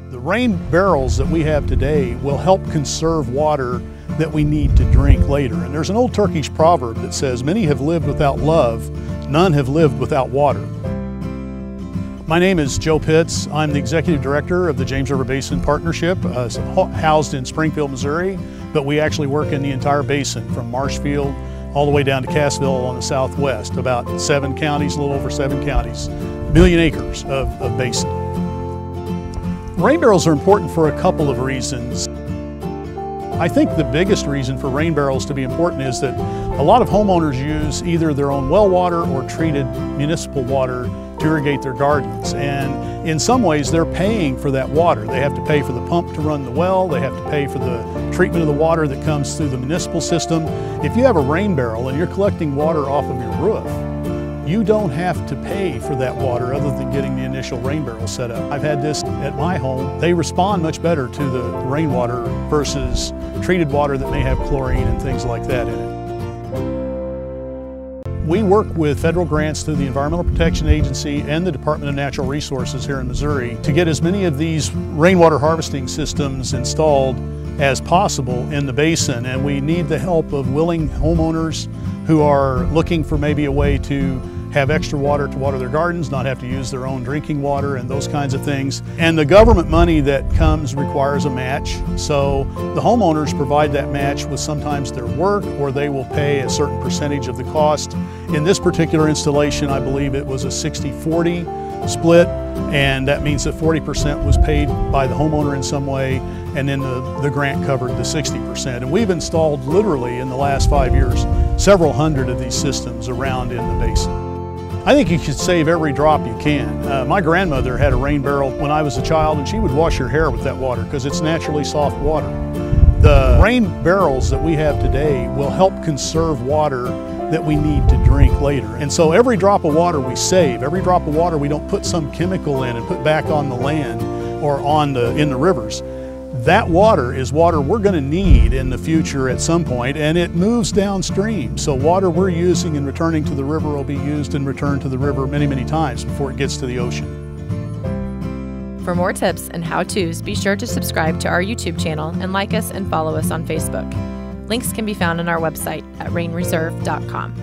The rain barrels that we have today will help conserve water that we need to drink later. And there's an old Turkish proverb that says, "Many have lived without love, none have lived without water." My name is Joe Pitts. I'm the Executive Director of the James River Basin Partnership, housed in Springfield, Missouri, but we actually work in the entire basin from Marshfield all the way down to Cassville on the southwest, about 7 counties, a little over 7 counties, 1 million acres of basin. Rain barrels are important for a couple of reasons. I think the biggest reason for rain barrels to be important is that a lot of homeowners use either their own well water or treated municipal water to irrigate their gardens. And in some ways they're paying for that water. They have to pay for the pump to run the well, they have to pay for the treatment of the water that comes through the municipal system. If you have a rain barrel and you're collecting water off of your roof, you don't have to pay for that water other than getting the initial rain barrel set up. I've had this at my home. They respond much better to the rainwater versus treated water that may have chlorine and things like that in it. We work with federal grants through the Environmental Protection Agency and the Department of Natural Resources here in Missouri to get as many of these rainwater harvesting systems installed as possible in the basin, and we need the help of willing homeowners who are looking for maybe a way to have extra water to water their gardens, not have to use their own drinking water and those kinds of things. And the government money that comes requires a match, so the homeowners provide that match with sometimes their work, or they will pay a certain percentage of the cost. In this particular installation, I believe it was a 60-40 split, and that means that 40% was paid by the homeowner in some way, and then the grant covered the 60%. And we've installed literally in the last 5 years several hundred of these systems around in the basin. I think you should save every drop you can. My grandmother had a rain barrel when I was a child, and she would wash her hair with that water because it's naturally soft water. The rain barrels that we have today will help conserve water that we need to drink later. And so every drop of water we save, every drop of water we don't put some chemical in and put back on the land or in the rivers. That water is water we're going to need in the future at some point, and it moves downstream. So water we're using and returning to the river will be used and returned to the river many, many times before it gets to the ocean. For more tips and how-tos, be sure to subscribe to our YouTube channel and like us and follow us on Facebook. Links can be found on our website at rainreserve.com.